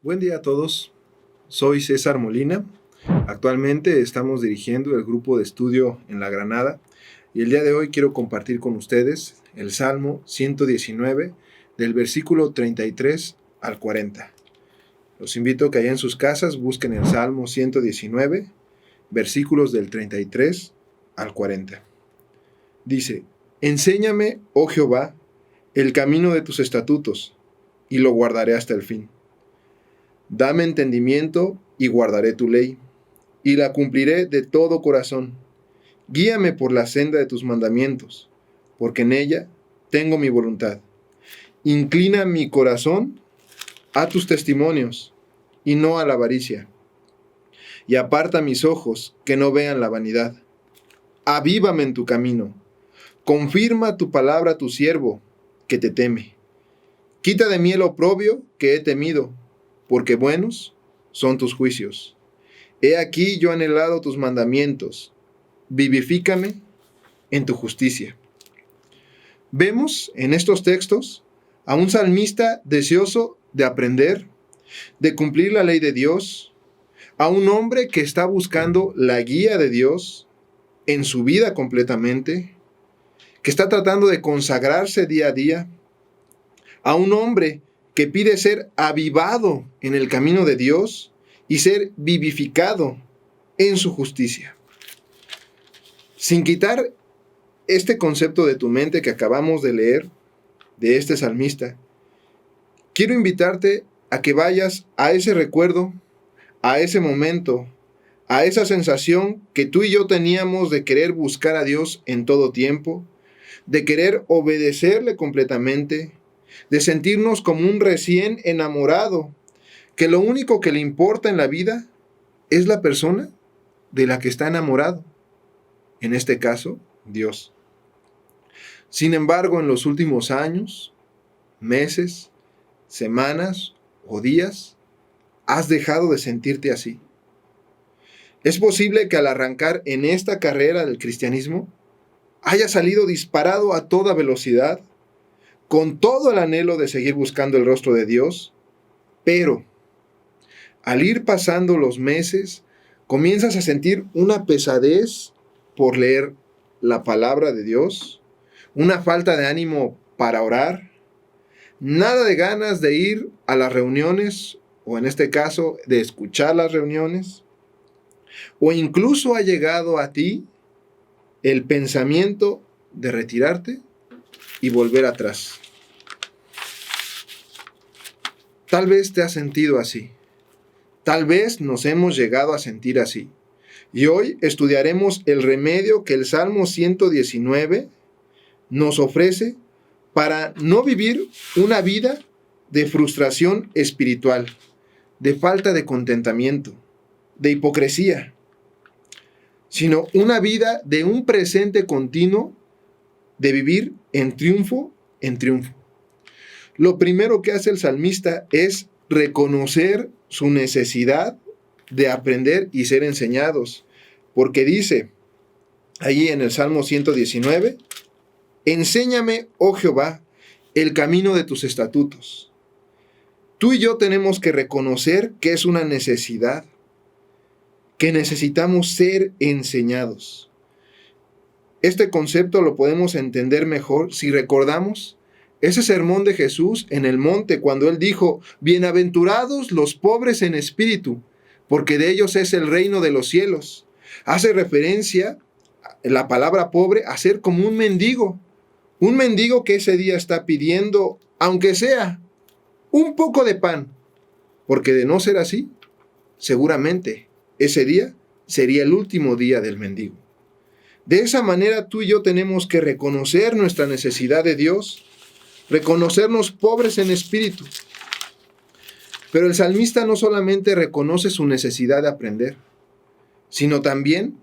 Buen día a todos, soy César Molina. Actualmente estamos dirigiendo el grupo de estudio en La Granada y el día de hoy quiero compartir con ustedes el Salmo 119 del versículo 33 al 40. Los invito a que allá en sus casas busquen el Salmo 119, versículos del 33 al 40. Dice: Enséñame, oh Jehová, el camino de tus estatutos, y lo guardaré hasta el fin. Dame entendimiento y guardaré tu ley, y la cumpliré de todo corazón. Guíame por la senda de tus mandamientos, porque en ella tengo mi voluntad. Inclina mi corazón a tus testimonios, y no a la avaricia. Y aparta mis ojos, que no vean la vanidad. Avívame en tu camino. Confirma tu palabra a tu siervo, que te teme. Quita de mí el oprobio que he temido, porque buenos son tus juicios. He aquí yo anhelado tus mandamientos. Vivifícame en tu justicia. Vemos en estos textos a un salmista deseoso de aprender, de cumplir la ley de Dios, a un hombre que está buscando la guía de Dios en su vida completamente, que está tratando de consagrarse día a día, a un hombre que pide ser avivado en el camino de Dios y ser vivificado en su justicia. Sin quitar este concepto de tu mente que acabamos de leer, de este salmista, quiero invitarte a que vayas a ese recuerdo, a ese momento, a esa sensación que tú y yo teníamos de querer buscar a Dios en todo tiempo, de querer obedecerle completamente, de sentirnos como un recién enamorado, que lo único que le importa en la vida es la persona de la que está enamorado, en este caso, Dios. Sin embargo, en los últimos años, meses, semanas o días, has dejado de sentirte así. Es posible que al arrancar en esta carrera del cristianismo, hayas salido disparado a toda velocidad, con todo el anhelo de seguir buscando el rostro de Dios, pero al ir pasando los meses, comienzas a sentir una pesadez por leer la palabra de Dios, una falta de ánimo para orar, nada de ganas de ir a las reuniones, o en este caso, de escuchar las reuniones, o incluso ha llegado a ti el pensamiento de retirarte y volver atrás. Tal vez te has sentido así. Tal vez nos hemos llegado a sentir así. Y hoy estudiaremos el remedio que el Salmo 119 nos ofrece para no vivir una vida de frustración espiritual, de falta de contentamiento, de hipocresía, sino una vida de un presente continuo, de vivir en triunfo en triunfo. Lo primero que hace el salmista es reconocer su necesidad de aprender y ser enseñados, porque dice allí en el Salmo 119, enséñame, oh Jehová, el camino de tus estatutos. Tú y yo tenemos que reconocer que es una necesidad, que necesitamos ser enseñados. Este concepto lo podemos entender mejor si recordamos ese sermón de Jesús en el monte cuando él dijo, bienaventurados los pobres en espíritu, porque de ellos es el reino de los cielos. Hace referencia la palabra pobre a ser como un mendigo que ese día está pidiendo, aunque sea un poco de pan, porque de no ser así, seguramente ese día sería el último día del mendigo. De esa manera tú y yo tenemos que reconocer nuestra necesidad de Dios, reconocernos pobres en espíritu. Pero el salmista no solamente reconoce su necesidad de aprender, sino también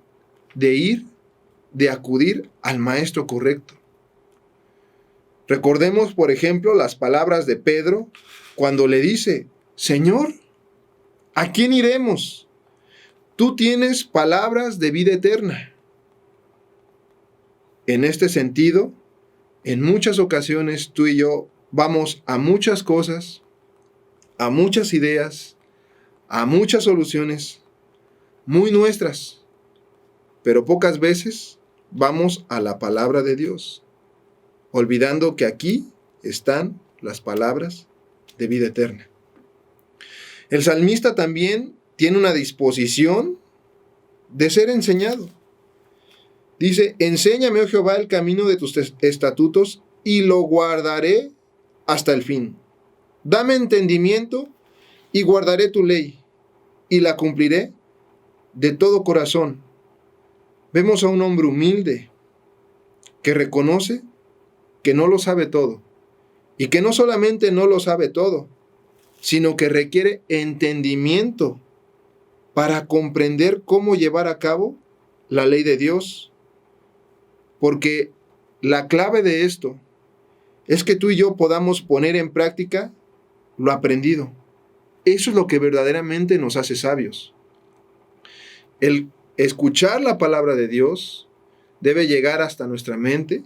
de acudir al maestro correcto. Recordemos, por ejemplo, las palabras de Pedro cuando le dice, Señor, ¿a quién iremos? Tú tienes palabras de vida eterna. En este sentido, en muchas ocasiones tú y yo vamos a muchas cosas, a muchas ideas, a muchas soluciones muy nuestras, pero pocas veces vamos a la palabra de Dios, olvidando que aquí están las palabras de vida eterna. El salmista también tiene una disposición de ser enseñado. Dice, enséñame, oh Jehová, el camino de tus estatutos y lo guardaré hasta el fin. Dame entendimiento y guardaré tu ley y la cumpliré de todo corazón. Vemos a un hombre humilde que reconoce que no lo sabe todo y que no solamente no lo sabe todo, sino que requiere entendimiento para comprender cómo llevar a cabo la ley de Dios. Porque la clave de esto es que tú y yo podamos poner en práctica lo aprendido. Eso es lo que verdaderamente nos hace sabios. El escuchar la palabra de Dios debe llegar hasta nuestra mente,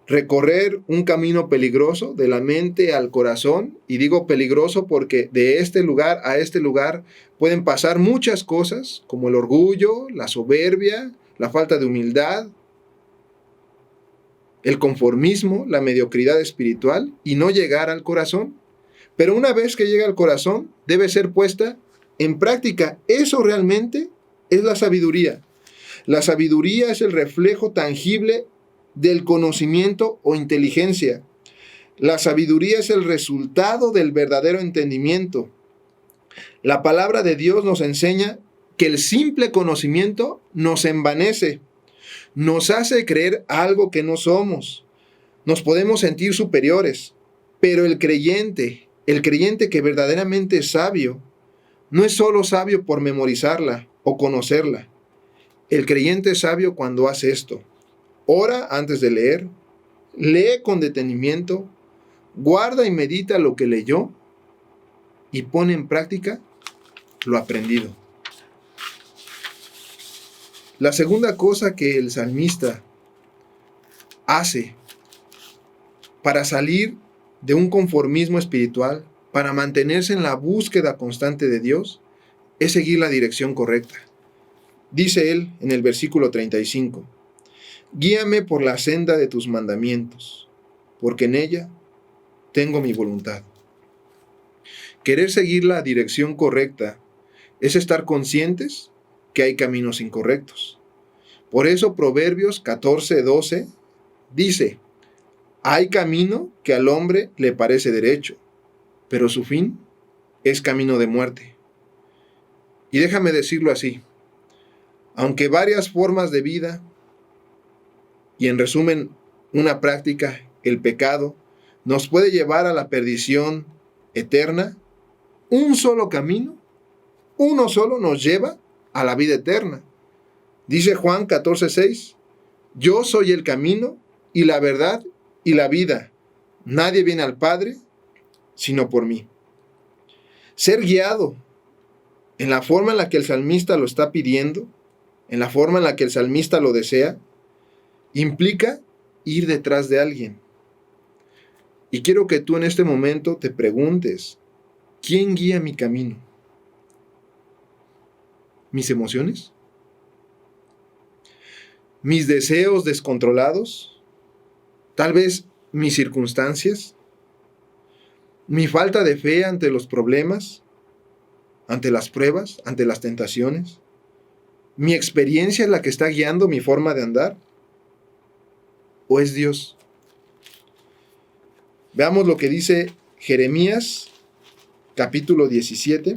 recorrer un camino peligroso de la mente al corazón, y digo peligroso porque de este lugar a este lugar pueden pasar muchas cosas, como el orgullo, la soberbia, la falta de humildad, el conformismo, la mediocridad espiritual, y no llegar al corazón. Pero una vez que llega al corazón, debe ser puesta en práctica. Eso realmente es la sabiduría. La sabiduría es el reflejo tangible del conocimiento o inteligencia. La sabiduría es el resultado del verdadero entendimiento. La palabra de Dios nos enseña que el simple conocimiento nos envanece, nos hace creer algo que no somos. Nos podemos sentir superiores, pero el creyente que verdaderamente es sabio, no es solo sabio por memorizarla o conocerla. El creyente es sabio cuando hace esto. Ora antes de leer, lee con detenimiento, guarda y medita lo que leyó y pone en práctica lo aprendido. La segunda cosa que el salmista hace para salir de un conformismo espiritual, para mantenerse en la búsqueda constante de Dios, es seguir la dirección correcta. Dice él en el versículo 35, guíame por la senda de tus mandamientos, porque en ella tengo mi voluntad. Querer seguir la dirección correcta es estar conscientes que hay caminos incorrectos. Por eso Proverbios 14:12 dice, hay camino que al hombre le parece derecho, pero su fin es camino de muerte. Y déjame decirlo así, aunque varias formas de vida, y en resumen, una práctica, el pecado, nos puede llevar a la perdición eterna, un solo camino, uno solo nos lleva a la vida eterna. Dice Juan 14:6, yo soy el camino y la verdad y la vida. Nadie viene al Padre sino por mí. Ser guiado en la forma en la que el salmista lo está pidiendo, en la forma en la que el salmista lo desea, implica ir detrás de alguien. Y quiero que tú en este momento te preguntes, ¿quién guía mi camino? ¿Mis emociones? ¿Mis deseos descontrolados? ¿Tal vez mis circunstancias? ¿Mi falta de fe ante los problemas? ¿Ante las pruebas? ¿Ante las tentaciones? ¿Mi experiencia es la que está guiando mi forma de andar? ¿O es Dios? Veamos lo que dice Jeremías, capítulo 17.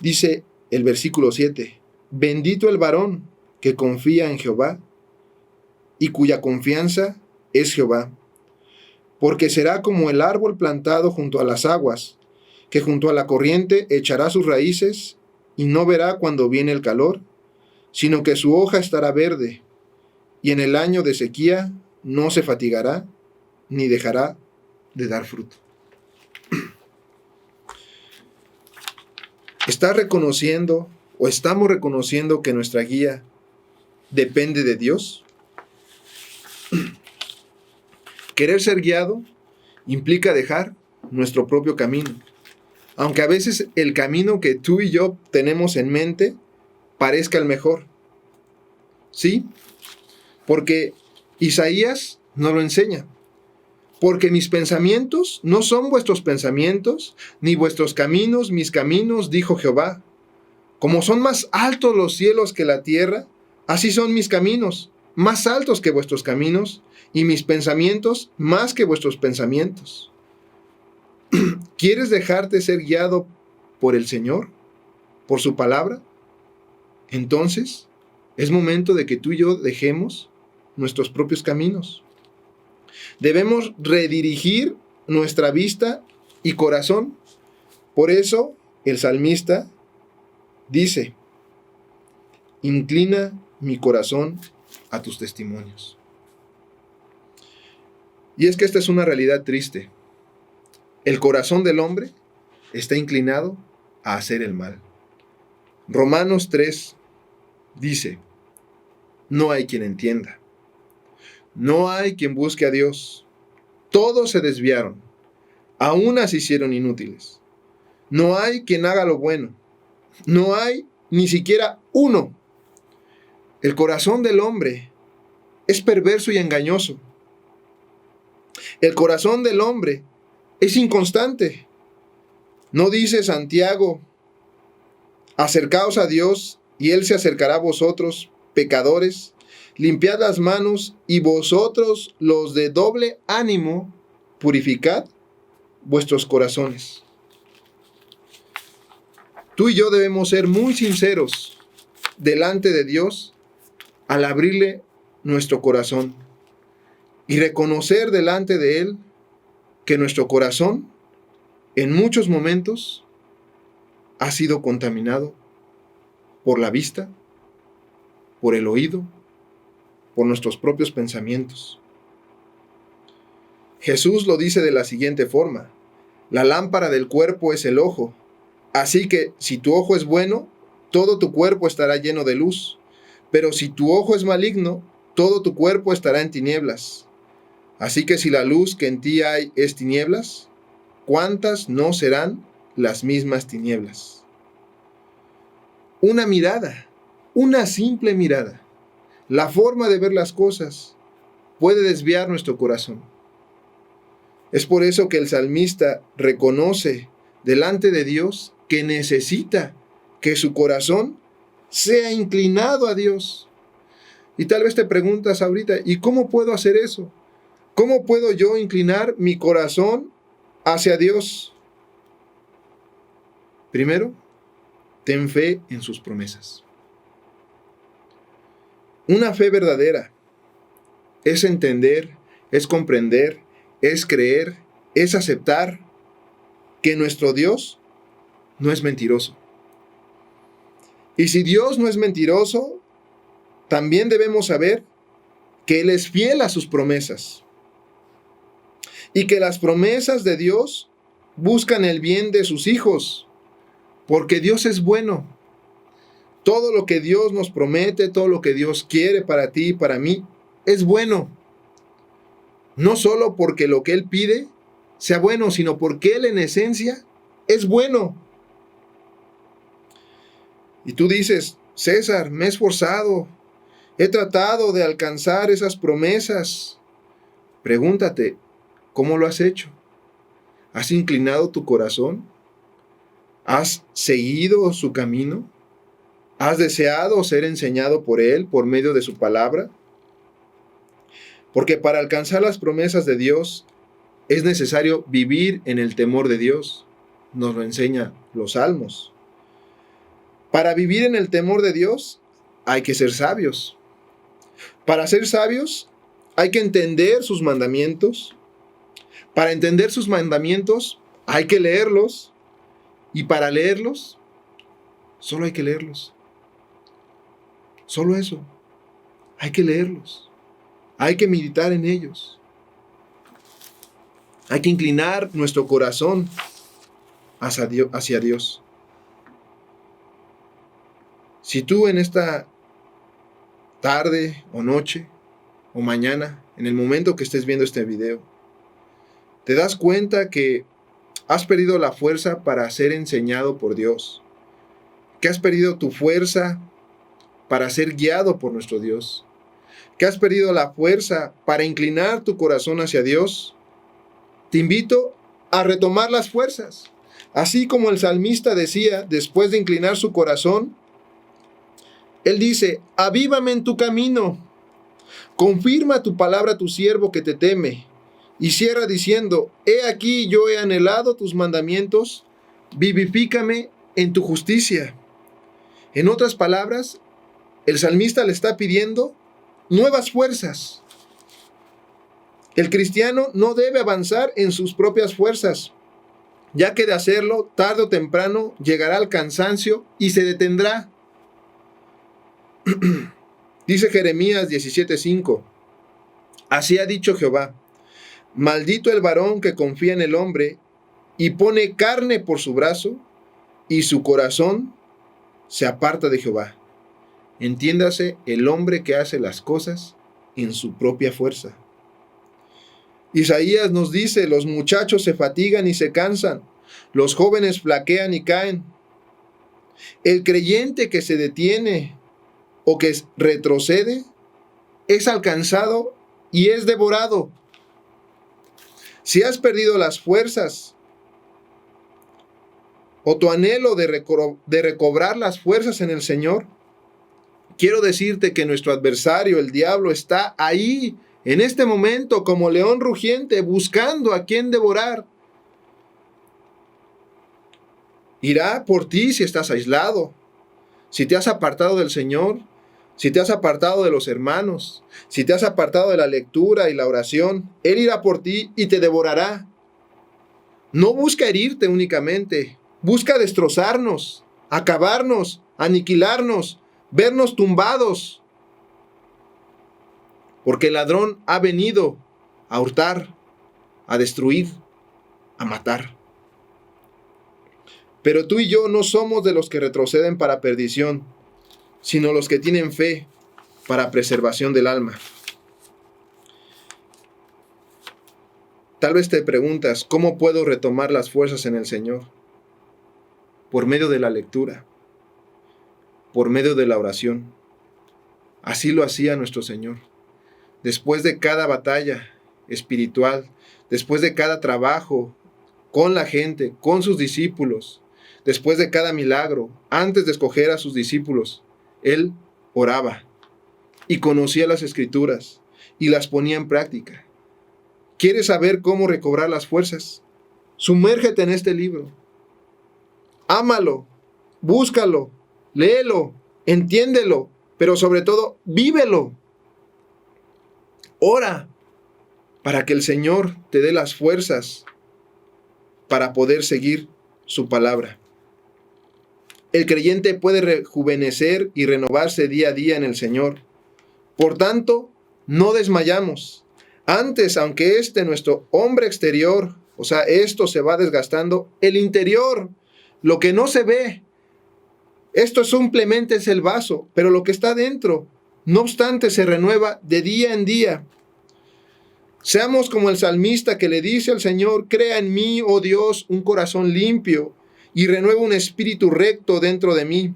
Dice el versículo 7, bendito el varón que confía en Jehová y cuya confianza es Jehová, porque será como el árbol plantado junto a las aguas, que junto a la corriente echará sus raíces y no verá cuando viene el calor, sino que su hoja estará verde, y en el año de sequía no se fatigará ni dejará de dar fruto. ¿Estás reconociendo o estamos reconociendo que nuestra guía depende de Dios? Querer ser guiado implica dejar nuestro propio camino, aunque a veces el camino que tú y yo tenemos en mente parezca el mejor. ¿Sí? Porque Isaías nos lo enseña. Porque mis pensamientos no son vuestros pensamientos, ni vuestros caminos mis caminos, dijo Jehová. Como son más altos los cielos que la tierra, así son mis caminos, más altos que vuestros caminos, y mis pensamientos más que vuestros pensamientos. ¿Quieres dejarte ser guiado por el Señor? ¿Por su palabra? Entonces, es momento de que tú y yo dejemos nuestros propios caminos. Debemos redirigir nuestra vista y corazón. Por eso, el salmista dice: inclina mi corazón a tus testimonios. Y es que esta es una realidad triste. El corazón del hombre está inclinado a hacer el mal. Romanos 3 dice: no hay quien entienda. No hay quien busque a Dios. Todos se desviaron. A unas se hicieron inútiles. No hay quien haga lo bueno. No hay ni siquiera uno. El corazón del hombre es perverso y engañoso. El corazón del hombre es inconstante. ¿No dice Santiago: acercaos a Dios y Él se acercará a vosotros, pecadores? Limpiad las manos, y vosotros, los de doble ánimo, purificad vuestros corazones. Tú y yo debemos ser muy sinceros delante de Dios al abrirle nuestro corazón y reconocer delante de Él que nuestro corazón en muchos momentos ha sido contaminado por la vista, por el oído, por nuestros propios pensamientos. Jesús lo dice de la siguiente forma: la lámpara del cuerpo es el ojo. Así que si tu ojo es bueno, todo tu cuerpo estará lleno de luz. Pero si tu ojo es maligno, todo tu cuerpo estará en tinieblas. Así que si la luz que en ti hay es tinieblas, ¿cuántas no serán las mismas tinieblas? Una mirada, una simple mirada, la forma de ver las cosas, puede desviar nuestro corazón. Es por eso que el salmista reconoce delante de Dios que necesita que su corazón sea inclinado a Dios. Y tal vez te preguntas ahorita: ¿y cómo puedo hacer eso? ¿Cómo puedo yo inclinar mi corazón hacia Dios? Primero, ten fe en sus promesas. Una fe verdadera es entender, es comprender, es creer, es aceptar que nuestro Dios no es mentiroso. Y si Dios no es mentiroso, también debemos saber que Él es fiel a sus promesas y que las promesas de Dios buscan el bien de sus hijos, porque Dios es bueno. Todo lo que Dios nos promete, todo lo que Dios quiere para ti y para mí, es bueno. No solo porque lo que Él pide sea bueno, sino porque Él en esencia es bueno. Y tú dices: César, me he esforzado, he tratado de alcanzar esas promesas. Pregúntate: ¿cómo lo has hecho? ¿Has inclinado tu corazón? ¿Has seguido su camino? ¿Has deseado ser enseñado por Él por medio de su palabra? Porque para alcanzar las promesas de Dios es necesario vivir en el temor de Dios. Nos lo enseña los Salmos. Para vivir en el temor de Dios hay que ser sabios. Para ser sabios hay que entender sus mandamientos. Para entender sus mandamientos hay que leerlos. Y para leerlos, solo hay que leerlos. Solo eso. Hay que leerlos. Hay que meditar en ellos. Hay que inclinar nuestro corazón hacia Dios. Si tú en esta tarde o noche o mañana, en el momento que estés viendo este video, te das cuenta que ¿Has perdido la fuerza para ser enseñado por Dios? ¿Que has perdido tu fuerza para ser guiado por nuestro Dios? ¿Que has perdido la fuerza para inclinar tu corazón hacia Dios? Te invito a retomar las fuerzas. Así como el salmista decía, después de inclinar su corazón, él dice: avívame en tu camino, confirma tu palabra a tu siervo que te teme. Y cierra diciendo: he aquí yo he anhelado tus mandamientos, vivifícame en tu justicia. En otras palabras, el salmista le está pidiendo nuevas fuerzas. El cristiano no debe avanzar en sus propias fuerzas, ya que de hacerlo, tarde o temprano, llegará al cansancio y se detendrá. Dice Jeremías 17:5, así ha dicho Jehová: maldito el varón que confía en el hombre y pone carne por su brazo, y su corazón se aparta de Jehová. Entiéndase, el hombre que hace las cosas en su propia fuerza. Isaías nos dice: los muchachos se fatigan y se cansan, los jóvenes flaquean y caen. El creyente que se detiene o que retrocede es alcanzado y es devorado. Si has perdido las fuerzas o tu anhelo de recobrar las fuerzas en el Señor, quiero decirte que nuestro adversario, el diablo, está ahí en este momento como león rugiente buscando a quien devorar. Irá por ti si estás aislado, si te has apartado del Señor, si te has apartado de los hermanos, si te has apartado de la lectura y la oración. Él irá por ti y te devorará. No busca herirte únicamente, busca destrozarnos, acabarnos, aniquilarnos, vernos tumbados. Porque el ladrón ha venido a hurtar, a destruir, a matar. Pero tú y yo no somos de los que retroceden para perdición, sino los que tienen fe para preservación del alma. Tal vez te preguntas: ¿cómo puedo retomar las fuerzas en el Señor? Por medio de la lectura, por medio de la oración. Así lo hacía nuestro Señor. Después de cada batalla espiritual, después de cada trabajo con la gente, con sus discípulos, después de cada milagro, antes de escoger a sus discípulos, Él oraba y conocía las Escrituras y las ponía en práctica. ¿Quieres saber cómo recobrar las fuerzas? Sumérgete en este libro. Ámalo, búscalo, léelo, entiéndelo, pero sobre todo, vívelo. Ora para que el Señor te dé las fuerzas para poder seguir su palabra. El creyente puede rejuvenecer y renovarse día a día en el Señor. Por tanto, no desmayamos. Antes, aunque nuestro hombre exterior, o sea, esto se va desgastando, el interior, lo que no se ve, esto simplemente es el vaso, pero lo que está dentro, no obstante, se renueva de día en día. Seamos como el salmista que le dice al Señor: crea en mí, oh Dios, un corazón limpio y renueva un espíritu recto dentro de mí.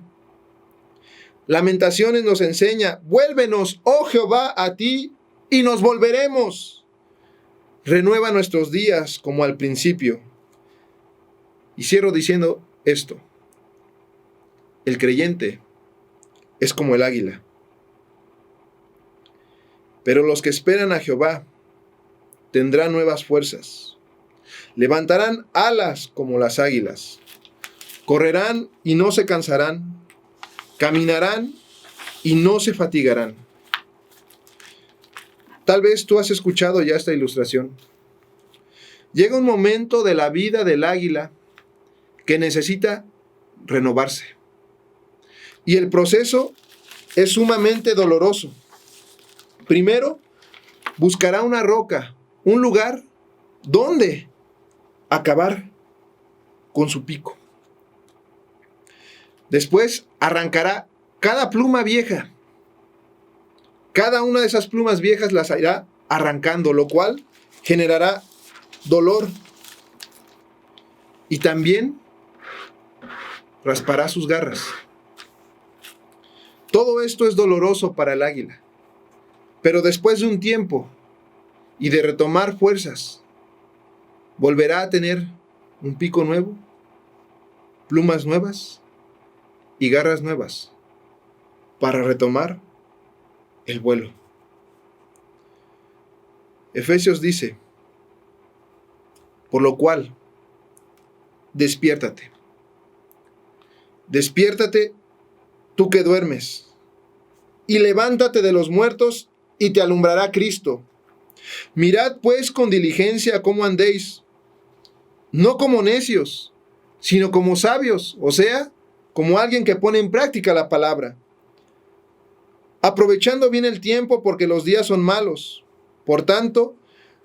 Lamentaciones nos enseña: vuélvenos, oh Jehová, a ti y nos volveremos. Renueva nuestros días como al principio. Y cierro diciendo esto: el creyente es como el águila. Pero los que esperan a Jehová tendrán nuevas fuerzas. Levantarán alas como las águilas. Correrán y no se cansarán. Caminarán y no se fatigarán. Tal vez tú has escuchado ya esta ilustración. Llega un momento de la vida del águila que necesita renovarse. Y el proceso es sumamente doloroso. Primero, buscará una roca, un lugar donde acabar con su pico. Después arrancará cada pluma vieja. Cada una de esas plumas viejas las irá arrancando, lo cual generará dolor. y también raspará sus garras. Todo esto es doloroso para el águila, pero después de un tiempo y de retomar fuerzas, volverá a tener un pico nuevo, plumas nuevas y garras nuevas para retomar el vuelo. Efesios dice, por lo cual, despiértate. Despiértate, tú que duermes, y levántate de los muertos, y te alumbrará Cristo. Mirad pues con diligencia cómo andéis, no como necios, sino como sabios, o sea, como alguien que pone en práctica la palabra, aprovechando bien el tiempo porque los días son malos. Por tanto,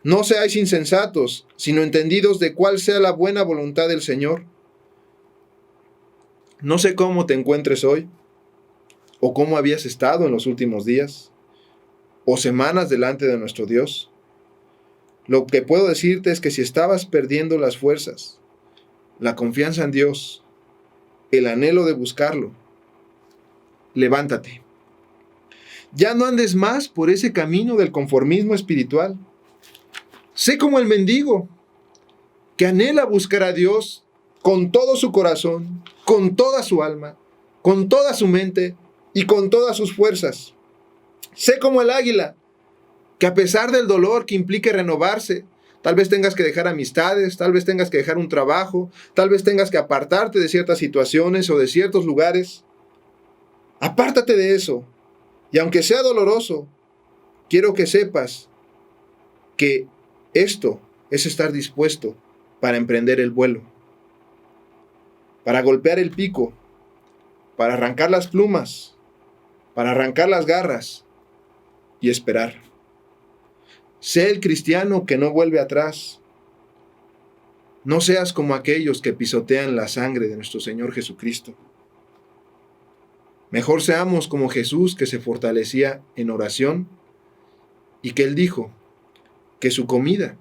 no seáis insensatos, sino entendidos de cuál sea la buena voluntad del Señor. No sé cómo te encuentres hoy, o cómo habías estado en los últimos días, o semanas delante de nuestro Dios. Lo que puedo decirte es que si estabas perdiendo las fuerzas, la confianza en Dios, el anhelo de buscarlo, levántate. Ya no andes más por ese camino del conformismo espiritual. Sé como el mendigo que anhela buscar a Dios con todo su corazón, con toda su alma, con toda su mente y con todas sus fuerzas. Sé como el águila que a pesar del dolor que implique renovarse, tal vez tengas que dejar amistades, tal vez tengas que dejar un trabajo, tal vez tengas que apartarte de ciertas situaciones o de ciertos lugares. Apártate de eso. Y aunque sea doloroso, quiero que sepas que esto es estar dispuesto para emprender el vuelo, para golpear el pico, para arrancar las plumas, para arrancar las garras y esperar. Sé el cristiano que no vuelve atrás. No seas como aquellos que pisotean la sangre de nuestro Señor Jesucristo. Mejor seamos como Jesús, que se fortalecía en oración y que Él dijo que su comida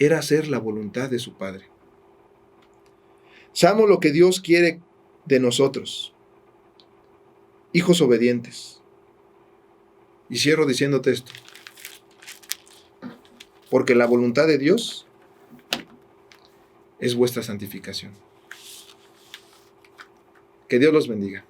era hacer la voluntad de su Padre. Seamos lo que Dios quiere de nosotros, hijos obedientes. Y cierro diciéndote esto, porque la voluntad de Dios es vuestra santificación. Que Dios los bendiga.